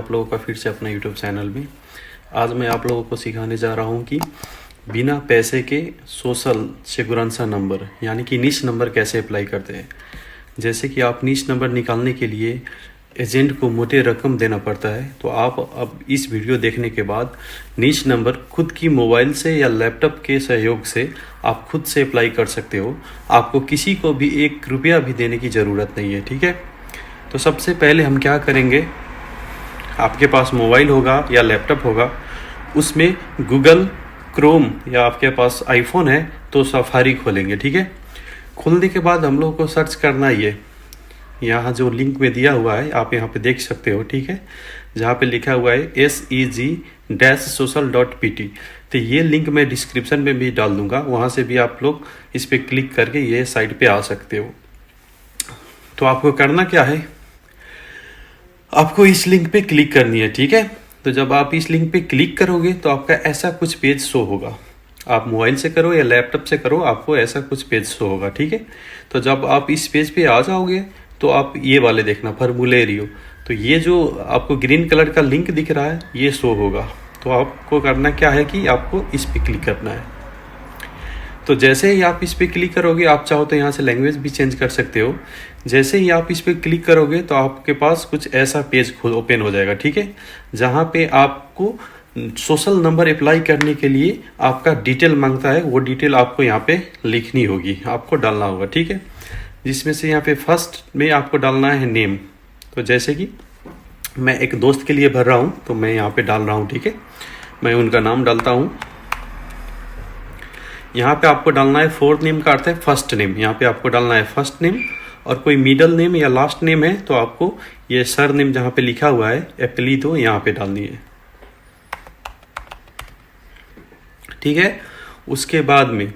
आप लोगों का फिर से अपना यूट्यूब चैनल में। आज मैं आप लोगों को सिखाने जा रहा हूँ कि बिना पैसे के सोशल सिक्योरेंसी नंबर यानी कि निश नंबर कैसे अप्लाई करते हैं। जैसे कि आप निश नंबर निकालने के लिए एजेंट को मोटे रकम देना पड़ता है, तो आप अब इस वीडियो देखने के बाद निश नंबर खुद की मोबाइल से या लैपटॉप के सहयोग से आप खुद से अप्लाई कर सकते हो। आपको किसी को भी 1 रुपया भी देने की ज़रूरत नहीं है, ठीक है। तो सबसे पहले हम क्या करेंगे, आपके पास मोबाइल होगा या लैपटॉप होगा, उसमें गूगल क्रोम या आपके पास आईफोन है तो सफारी खोलेंगे, ठीक है। खोलने के बाद हम लोग को सर्च करना ये यहाँ जो लिंक में दिया हुआ है आप यहाँ पे देख सकते हो, ठीक है, जहाँ पे लिखा हुआ है seg-social.pt। तो ये लिंक मैं डिस्क्रिप्शन में भी डाल दूंगा, वहाँ से भी आप लोग इस पर क्लिक करके ये साइट पे आ सकते हो। तो आपको करना क्या है, आपको इस लिंक पे क्लिक करनी है, ठीक है। तो जब आप इस लिंक पे क्लिक करोगे तो आपका ऐसा कुछ पेज शो होगा। आप मोबाइल से करो या लैपटॉप से करो, आपको ऐसा कुछ पेज शो होगा, ठीक है। तो जब आप इस पेज पे आ जाओगे तो आप ये वाले देखना फॉर्मुलेरियो, तो ये जो आपको ग्रीन कलर का लिंक दिख रहा है ये शो होगा। तो आपको करना क्या है कि आपको इस पे क्लिक करना है। तो जैसे ही आप इस पे क्लिक करोगे, आप चाहो तो यहाँ से लैंग्वेज भी चेंज कर सकते हो। जैसे ही आप इस पे क्लिक करोगे तो आपके पास कुछ ऐसा पेज खुद ओपन हो जाएगा, ठीक है, जहाँ पे आपको सोशल नंबर अप्लाई करने के लिए आपका डिटेल मांगता है। वो डिटेल आपको यहाँ पे लिखनी होगी, आपको डालना होगा, ठीक है। जिसमें से यहाँ पे फर्स्ट में आपको डालना है नेम। तो जैसे कि मैं एक दोस्त के लिए भर रहा हूँ तो मैं यहाँ पे डाल रहा हूँ, ठीक है। मैं उनका नाम डालता हूँ। यहाँ पे आपको डालना है फोर्थ नेम का अर्थ है फर्स्ट नेम। यहाँ पे आपको डालना है फर्स्ट नेम, और कोई मिडल नेम या लास्ट नेम है तो आपको ये सर नेम जहाँ पे लिखा हुआ है एप्ली तो यहाँ पे डालनी है, ठीक है। उसके बाद में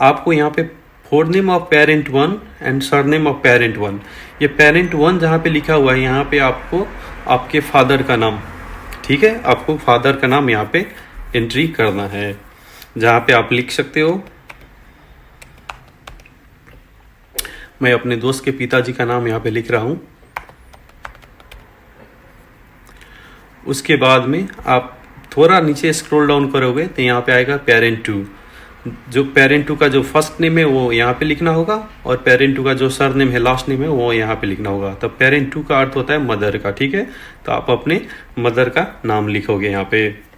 आपको यहाँ पे fourth name of parent 1 and sir name of parent 1, ये पेरेंट 1 जहाँ पे लिखा हुआ है यहाँ पे आपको आपके फादर का नाम, ठीक है, आपको फादर का नाम यहाँ पे एंट्री करना है, जहाँ पे आप लिख सकते हो। मैं अपने दोस्त के पिताजी का नाम यहाँ पे लिख रहा हूँ। उसके बाद में आप थोड़ा नीचे स्क्रॉल डाउन करोगे तो यहाँ पे आएगा पेरेंट 2। जो पेरेंट 2 का जो फर्स्ट नेम है वो यहाँ पे लिखना होगा, और पेरेंट 2 का जो सर नेम है लास्ट नेम है वो यहाँ पे लिखना होगा। तब पेरेंट 2 का अर्थ होता है मदर का, ठीक है। तो आप अपने मदर का नाम लिखोगे यहाँ पे।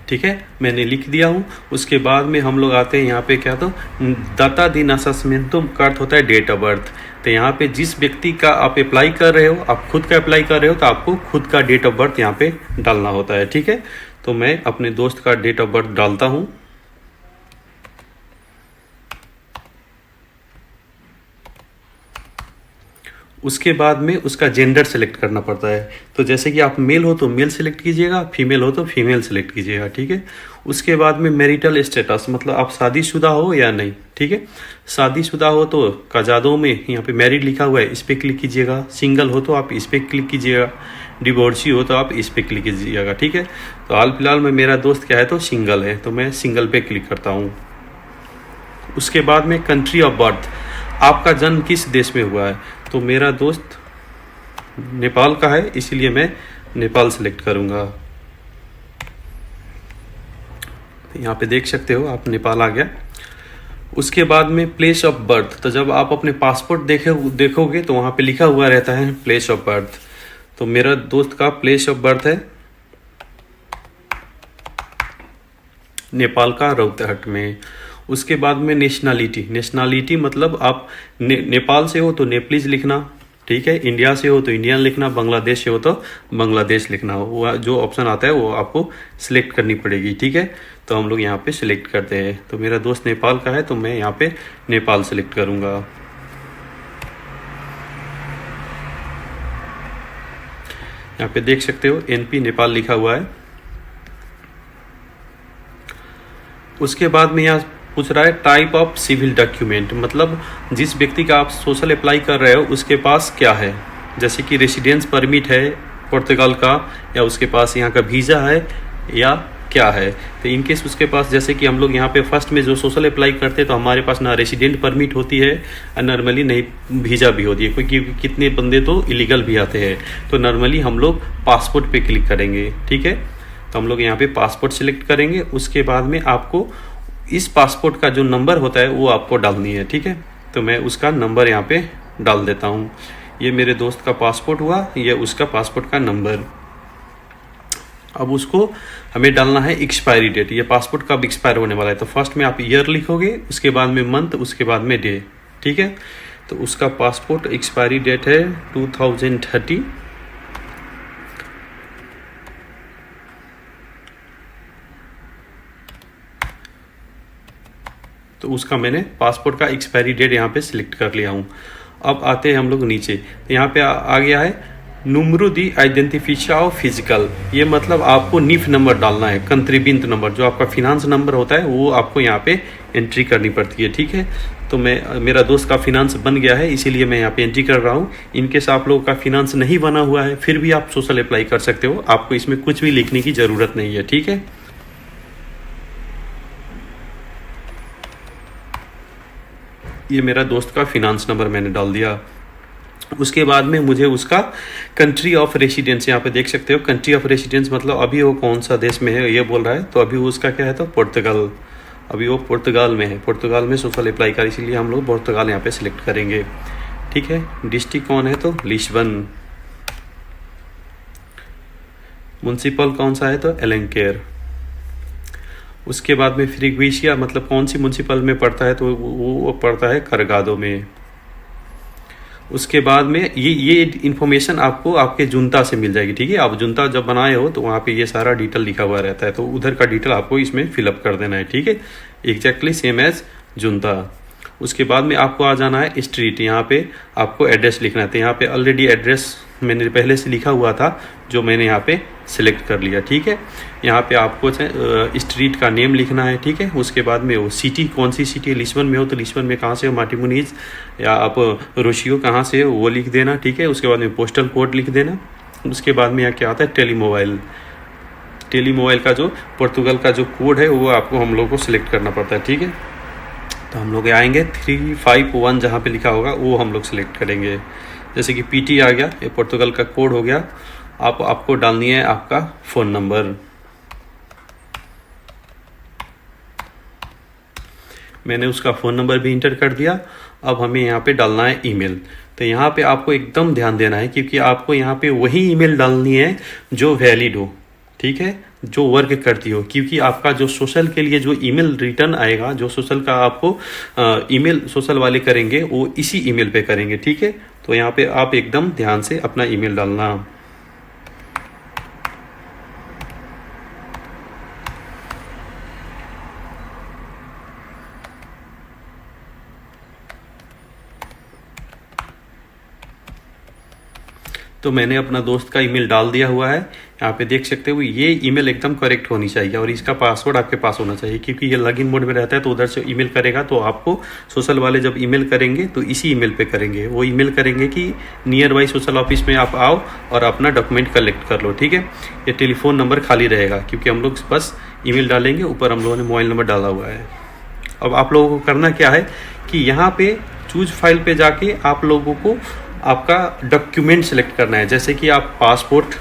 ठीक है, मैंने लिख दिया हूँ। उसके बाद में हम लोग आते हैं यहाँ पे क्या, तो डाटा दी नासमेंटो का अर्थ होता है डेट ऑफ बर्थ। तो यहाँ पे जिस व्यक्ति का आप अप्लाई कर रहे हो, आप खुद का अप्लाई कर रहे हो, तो आपको खुद का डेट ऑफ बर्थ यहाँ पे डालना होता है, ठीक है। तो मैं अपने दोस्त का डेट ऑफ बर्थ डालता हूँ। उसके बाद में उसका जेंडर सेलेक्ट करना पड़ता है। तो जैसे कि आप मेल हो तो मेल सेलेक्ट कीजिएगा, फीमेल हो तो फीमेल सेलेक्ट कीजिएगा, ठीक है। उसके बाद में मैरिटल स्टेटस, मतलब आप शादीशुदा हो या नहीं, ठीक है। शादीशुदा हो तो काजादों में यहाँ पे मैरिड लिखा हुआ है, इस पर क्लिक कीजिएगा। सिंगल हो तो आप इस पर क्लिक कीजिएगा। डिवोर्सी हो तो आप इस पर क्लिक कीजिएगा, ठीक है। तो हाल फिलहाल में मेरा दोस्त क्या है तो सिंगल है, तो मैं सिंगल पे क्लिक करता हूँ। उसके बाद में कंट्री ऑफ बर्थ, आपका जन्म किस देश में हुआ है। तो मेरा दोस्त नेपाल का है, इसीलिए मैं नेपाल सेलेक्ट करूंगा। यहाँ पे देख सकते हो आप, नेपाल आ गया। उसके बाद में प्लेस ऑफ बर्थ, तो जब आप अपने पासपोर्ट देखोगे तो वहाँ पे लिखा हुआ रहता है प्लेस ऑफ बर्थ। तो मेरा दोस्त का प्लेस ऑफ बर्थ है नेपाल का रौतहट में। उसके बाद में नेशनलिटी मतलब आप नेपाल से हो तो नेपालीज लिखना, ठीक है। इंडिया से हो तो इंडियन लिखना, बांग्लादेश से हो तो बांग्लादेश लिखना। वो जो ऑप्शन आता है वो आपको सिलेक्ट करनी पड़ेगी, ठीक है। तो हम लोग यहाँ पे सिलेक्ट करते हैं। तो मेरा दोस्त नेपाल का है तो मैं यहाँ पे नेपाल सिलेक्ट करूँगा। यहाँ पे देख सकते हो NP नेपाल लिखा हुआ है। उसके बाद में यहाँ पूछ रहा है टाइप ऑफ सिविल डॉक्यूमेंट, मतलब जिस व्यक्ति का आप सोशल अप्लाई कर रहे हो उसके पास क्या है। जैसे कि रेसिडेंस परमिट है पुर्तगाल का, या उसके पास यहाँ का वीज़ा है, या क्या है। तो इनकेस उसके पास, जैसे कि हम लोग यहाँ पे फर्स्ट में जो सोशल अप्लाई करते हैं तो हमारे पास ना रेसिडेंट परमिट होती है और नॉर्मली नहीं वीज़ा भी होती है, क्योंकि कितने बंदे तो इलीगल भी आते हैं। तो नॉर्मली हम लोग पासपोर्ट पे क्लिक करेंगे, ठीक है। तो हम लोग यहाँ पे पासपोर्ट सिलेक्ट करेंगे। उसके बाद में आपको इस पासपोर्ट का जो नंबर होता है वो आपको डालनी है, ठीक है। तो मैं उसका नंबर यहाँ पे डाल देता हूँ। ये मेरे दोस्त का पासपोर्ट हुआ, ये उसका पासपोर्ट का नंबर। अब उसको हमें डालना है एक्सपायरी डेट, ये पासपोर्ट कब एक्सपायर होने वाला है। तो फर्स्ट में आप ईयर लिखोगे, उसके बाद में मंथ, उसके बाद में डे, ठीक है। तो उसका पासपोर्ट एक्सपायरी डेट है 2030। तो उसका मैंने पासपोर्ट का एक्सपायरी डेट यहाँ पे सिलेक्ट कर लिया हूँ। अब आते हैं हम लोग नीचे, तो यहाँ पे आ गया है número de identificação फिजिकल। ये मतलब आपको निफ नंबर डालना है, कंट्रीब्यूट नंबर, जो आपका फिनांस नंबर होता है वो आपको यहाँ पे एंट्री करनी पड़ती है, ठीक है। तो मेरा दोस्त का फिनांस बन गया है, इसीलिए मैं यहाँ पे एंट्री कर रहा हूँ। इनकेस आप लोगों का फिनांस नहीं बना हुआ है फिर भी आप सोशल अप्लाई कर सकते हो, आपको इसमें कुछ भी लिखने की ज़रूरत नहीं है, ठीक है। ये मेरा दोस्त का फिनांस नंबर मैंने डाल दिया। उसके बाद में मुझे उसका कंट्री ऑफ रेसिडेंस, यहाँ पे देख सकते हो कंट्री ऑफ रेसिडेंस मतलब अभी वो कौन सा देश में है ये बोल रहा है। तो अभी उसका क्या है, तो पुर्तगाल, अभी वो पुर्तगाल में है, पुर्तगाल में सोशल अप्लाई कर, इसीलिए हम लोग पुर्तगाल यहाँ पे सिलेक्ट करेंगे, ठीक है। डिस्ट्रिक्ट कौन है, तो लिस्बन। म्यूनसिपल कौन सा है, तो एलेंकेर। उसके बाद में फ्रीक्वेंसिया मतलब कौन सी म्यूनसिपल में पड़ता है, तो वो पड़ता है करगादो में। उसके बाद में ये इन्फॉर्मेशन आपको आपके जुनता से मिल जाएगी, ठीक है। आप जुनता जब बनाए हो तो वहाँ पे ये सारा डिटेल लिखा हुआ रहता है, तो उधर का डिटेल आपको इसमें फिलअप कर देना है, ठीक है, एग्जैक्टली सेम एज जुनता। उसके बाद में आपको आ जाना है स्ट्रीट, यहाँ पे आपको एड्रेस लिखना है। तो यहाँ पे ऑलरेडी एड्रेस मैंने पहले से लिखा हुआ था जो मैंने यहाँ पे सिलेक्ट कर लिया, ठीक है। यहाँ पे आपको स्ट्रीट का नेम लिखना है, ठीक है। उसके बाद में वो सिटी, कौन सी सिटी, लिस्बन में हो तो लिस्बन में कहाँ से हो, मार्टिमुनीज या आप रोशियो कहाँ से हो वो लिख देना, ठीक है। उसके बाद में पोस्टल कोड लिख देना। उसके बाद में यहाँ क्या आता है, टेलीमोबाइल, टेलीमोबाइल का जो पुर्तगाल का जो कोड है वो आपको हम लोग को सिलेक्ट करना पड़ता है, ठीक है। तो हम लोग आएंगे 351 जहाँ पे लिखा होगा वो हम लोग सिलेक्ट करेंगे। जैसे कि पीटी आ गया, ये पुर्तगाल का कोड हो गया। आपको डालनी है आपका फ़ोन नंबर। मैंने उसका फ़ोन नंबर भी इंटर कर दिया। अब हमें यहाँ पे डालना है ईमेल। तो यहाँ पे आपको एकदम ध्यान देना है क्योंकि आपको यहाँ पे वही ईमेल डालनी है जो वैलिड हो, ठीक है, जो वर्क करती हो। क्योंकि आपका जो सोशल के लिए जो ईमेल रिटर्न आएगा, जो सोशल का आपको ईमेल सोशल वाले करेंगे वो इसी ईमेल पे करेंगे, ठीक है। तो यहाँ पे आप एकदम ध्यान से अपना ईमेल डालना। तो मैंने अपना दोस्त का ईमेल डाल दिया हुआ है, यहाँ पे देख सकते हो। ये ईमेल एकदम करेक्ट होनी चाहिए और इसका पासवर्ड आपके पास होना चाहिए क्योंकि ये लॉगिन मोड में रहता है। तो उधर से ईमेल करेगा तो आपको सोशल वाले जब ईमेल करेंगे तो इसी ईमेल पे करेंगे। वो ईमेल करेंगे कि नियर बाई सोशल ऑफिस में आप आओ और अपना डॉक्यूमेंट कलेक्ट कर लो, ठीक है। ये टेलीफोन नंबर खाली रहेगा क्योंकि हम लोग बस ईमेल डालेंगे, ऊपर हम लोगों ने मोबाइल नंबर डाला हुआ है। अब आप लोगों को करना क्या है कि यहाँ पे चूज फाइल पे जाके आप लोगों को आपका डॉक्यूमेंट सेलेक्ट करना है। जैसे कि आप पासपोर्ट,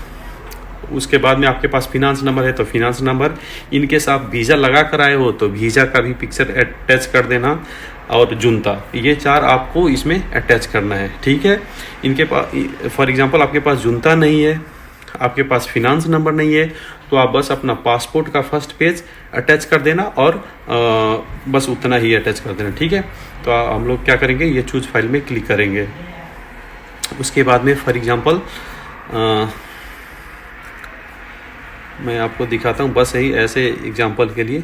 उसके बाद में आपके पास फिनांस नंबर है तो फिनांस नंबर, इनकेस आप वीज़ा लगा कर आए हो तो वीज़ा का भी पिक्चर अटैच कर देना, और जुनता, ये चार आपको इसमें अटैच करना है, ठीक है। इनके पास फॉर एग्जांपल आपके पास जुनता नहीं है, आपके पास फिनांस नंबर नहीं है, तो आप बस अपना पासपोर्ट का फर्स्ट पेज अटैच कर देना और बस उतना ही अटैच कर देना, ठीक है। तो हम लोग क्या करेंगे, ये चूज फाइल में क्लिक करेंगे। उसके बाद में फॉर एग्जांपल मैं आपको दिखाता हूँ बस यही ऐसे एग्जांपल के लिए।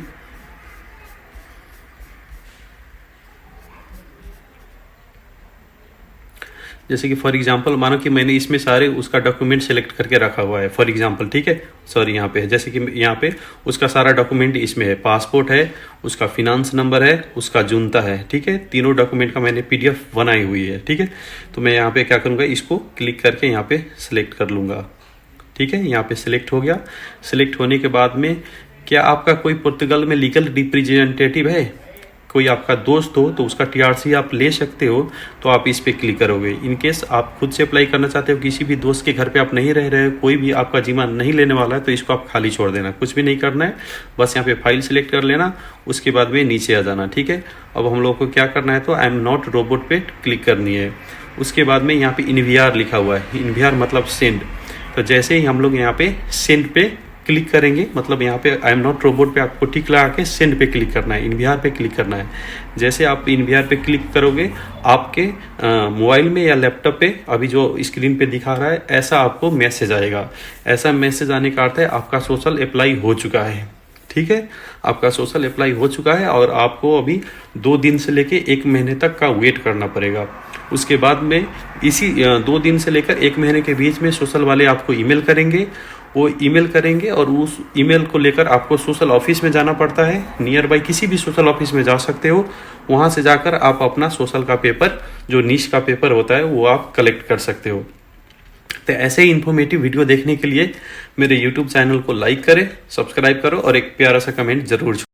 जैसे कि फॉर एग्जांपल मानो कि मैंने इसमें सारे उसका डॉक्यूमेंट सेलेक्ट करके रखा हुआ है, फॉर एग्जांपल, ठीक है। सॉरी, यहाँ पे है, जैसे कि यहाँ पे उसका सारा डॉक्यूमेंट इसमें है, पासपोर्ट है, उसका फिनांस नंबर है, उसका जुनता है, ठीक है। तीनों डॉक्यूमेंट का मैंने पीडीएफ बनाई हुई है, ठीक है। तो मैं यहाँ पे क्या करूँगा, इसको क्लिक करके यहाँ पे सिलेक्ट कर लूँगा, ठीक है। यहाँ पे सिलेक्ट हो गया। सिलेक्ट होने के बाद में क्या आपका कोई पुर्तगाल में लीगल रिप्रेजेंटेटिव है, कोई आपका दोस्त हो, तो उसका टीआरसी आप ले सकते हो। तो आप इस पे क्लिक करोगे। इन केस आप खुद से अप्लाई करना चाहते हो, किसी भी दोस्त के घर पे आप नहीं रह रहे हो, कोई भी आपका जिम्मा नहीं लेने वाला है, तो इसको आप खाली छोड़ देना, कुछ भी नहीं करना है। बस यहाँ पे फाइल सिलेक्ट कर लेना, उसके बाद में नीचे आ जाना। ठीक है, अब हम लोग को क्या करना है, तो आई एम नॉट रोबोट पे क्लिक करनी है। उसके बाद में यहाँ पे इनवीआर लिखा हुआ है, इनवीआर मतलब सेंड। तो जैसे ही हम लोग यहाँ पे सेंड पे क्लिक करेंगे, मतलब यहाँ पे आई एम नॉट रोबोट पे आपको टिक लगा के सेंड पे क्लिक करना है, इनवीआर पे क्लिक करना है। जैसे आप इनवीआर पे क्लिक करोगे, आपके मोबाइल में या लैपटॉप पे अभी जो स्क्रीन पे दिखा रहा है, ऐसा आपको मैसेज आएगा। ऐसा मैसेज आने का अर्थ है आपका सोशल अप्लाई हो चुका है। ठीक है, आपका सोशल अप्लाई हो चुका है और आपको अभी 2 दिन से लेके 1 महीने तक का वेट करना पड़ेगा। उसके बाद में इसी 2 दिन से लेकर 1 महीने के बीच में सोशल वाले आपको ईमेल करेंगे। वो ईमेल करेंगे और उस ईमेल को लेकर आपको सोशल ऑफिस में जाना पड़ता है। नियर बाई किसी भी सोशल ऑफिस में जा सकते हो। वहाँ से जाकर आप अपना सोशल का पेपर, जो नीश का पेपर होता है, वो आप कलेक्ट कर सकते हो। तो ऐसे ही इन्फॉर्मेटिव वीडियो देखने के लिए मेरे YouTube चैनल को लाइक करें, सब्सक्राइब करो और एक प्यारा सा कमेंट जरूर छोड़ो।